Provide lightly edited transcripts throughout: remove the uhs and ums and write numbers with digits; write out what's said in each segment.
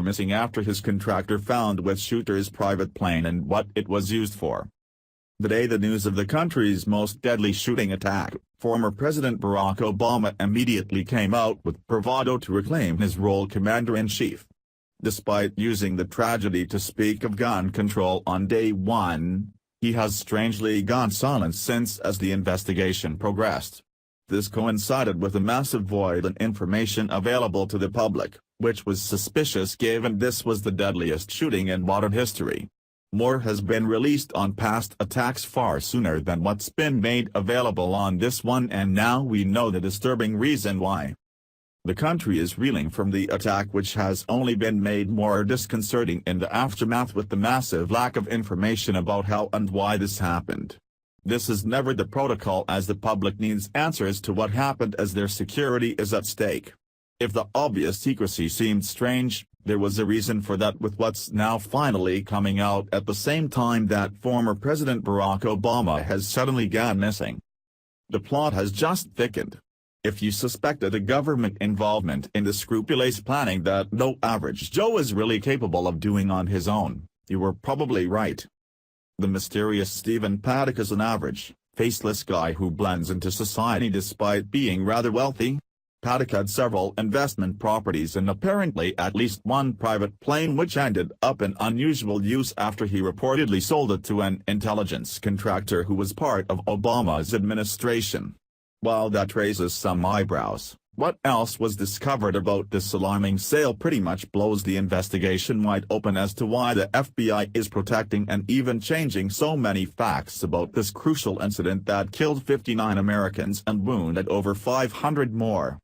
missing after his contractor found with shooter's private plane and what it was used for. The day the news of the country's most deadly shooting attack, former President Barack Obama immediately came out with bravado to reclaim his role commander-in-chief. Despite using the tragedy to speak of gun control on day one, he has strangely gone silent since as the investigation progressed. This coincided with a massive void in information available to the public, which was suspicious given this was the deadliest shooting in modern history. More has been released on past attacks far sooner than what's been made available on this one, and now we know the disturbing reason why. The country is reeling from the attack, which has only been made more disconcerting in the aftermath with the massive lack of information about how and why this happened. This is never the protocol, as the public needs answers to what happened as their security is at stake. If the obvious secrecy seemed strange, there was a reason for that, with what's now finally coming out at the same time that former President Barack Obama has suddenly gone missing. The plot has just thickened. If you suspected a government involvement in the scrupulous planning that no average Joe is really capable of doing on his own, you were probably right. The mysterious Stephen Paddock is an average, faceless guy who blends into society despite being rather wealthy. Paddock had several investment properties and apparently at least one private plane, which ended up in unusual use after he reportedly sold it to an intelligence contractor who was part of Obama's administration. While that raises some eyebrows, what else was discovered about this alarming sale pretty much blows the investigation wide open as to why the FBI is protecting and even changing so many facts about this crucial incident that killed 59 Americans and wounded over 500 more.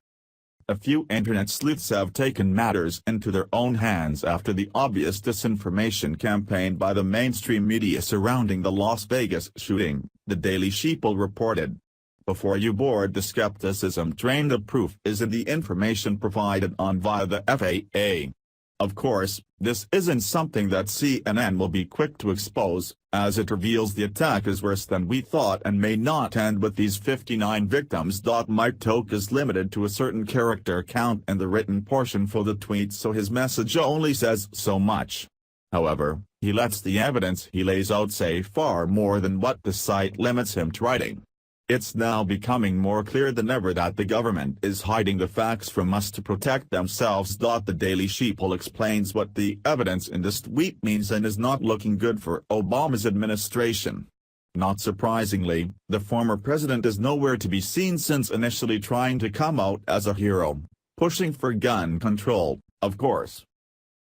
A few internet sleuths have taken matters into their own hands after the obvious disinformation campaign by the mainstream media surrounding the Las Vegas shooting, the Daily Sheeple reported. Before you board the skepticism train, the proof is in the information provided on via the FAA. Of course, this isn't something that CNN will be quick to expose, as it reveals the attack is worse than we thought and may not end with these 59 victims. Mike Toke is limited to a certain character count in the written portion for the tweet, so his message only says so much. However, he lets the evidence he lays out say far more than what the site limits him to writing. It's now becoming more clear than ever that the government is hiding the facts from us to protect themselves. The Daily Sheeple explains what the evidence in this tweet means and is not looking good for Obama's administration. Not surprisingly, the former president is nowhere to be seen since initially trying to come out as a hero, pushing for gun control, of course.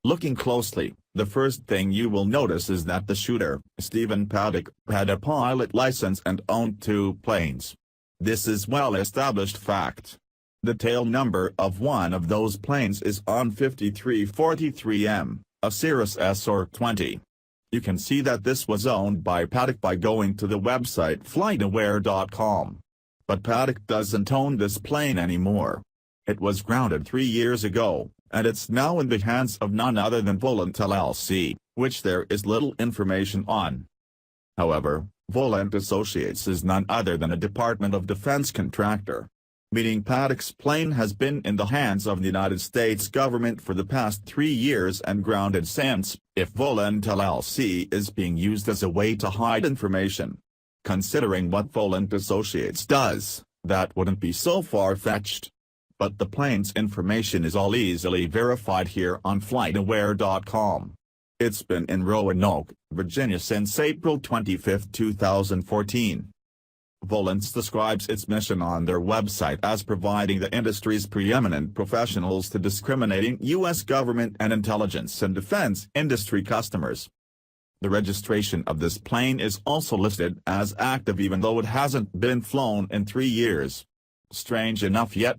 Looking closely, the first thing you will notice is that the shooter, Stephen Paddock, had a pilot license and owned 2 planes. This is well-established fact. The tail number of one of those planes is on 5343M, a Cirrus SR-20. You can see that this was owned by Paddock by going to the website flightaware.com. But Paddock doesn't own this plane anymore. It was grounded 3 years ago, and it's now in the hands of none other than Volant LLC, which there is little information on. However, Volant Associates is none other than a Department of Defense contractor, meaning Paddock's plane has been in the hands of the United States government for the past 3 years and grounded since. If Volant LLC is being used as a way to hide information, considering what Volant Associates does, that wouldn't be so far-fetched. But the plane's information is all easily verified here on flightaware.com. It's been in Roanoke, Virginia since April 25, 2014. Volant describes its mission on their website as providing the industry's preeminent professionals to discriminating U.S. government and intelligence and defense industry customers. The registration of this plane is also listed as active even though it hasn't been flown in 3 years. Strange enough yet?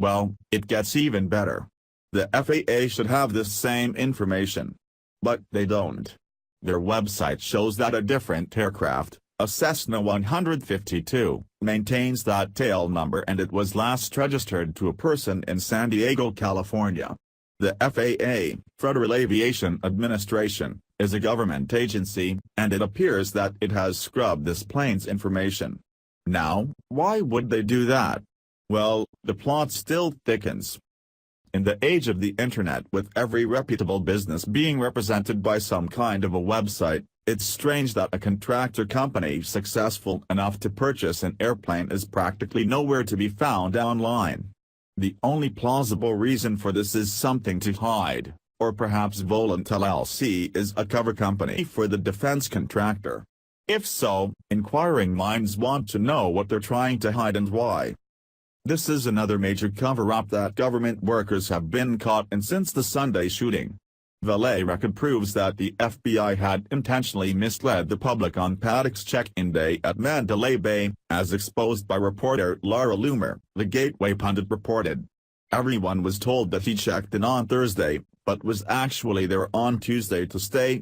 Well, it gets even better. The FAA should have this same information. But they don't. Their website shows that a different aircraft, a Cessna 152, maintains that tail number, and it was last registered to a person in San Diego, California. The FAA, Federal Aviation Administration, is a government agency, and it appears that it has scrubbed this plane's information. Now, why would they do that? Well, the plot still thickens. In the age of the internet, with every reputable business being represented by some kind of a website, it's strange that a contractor company successful enough to purchase an airplane is practically nowhere to be found online. The only plausible reason for this is something to hide, or perhaps Volant LLC is a cover company for the defense contractor. If so, inquiring minds want to know what they're trying to hide and why. This is another major cover-up that government workers have been caught in since the Sunday shooting. Valet record proves that the FBI had intentionally misled the public on Paddock's check-in day at Mandalay Bay, as exposed by reporter Laura Loomer, the Gateway pundit reported. Everyone was told that he checked in on Thursday, but was actually there on Tuesday to stay,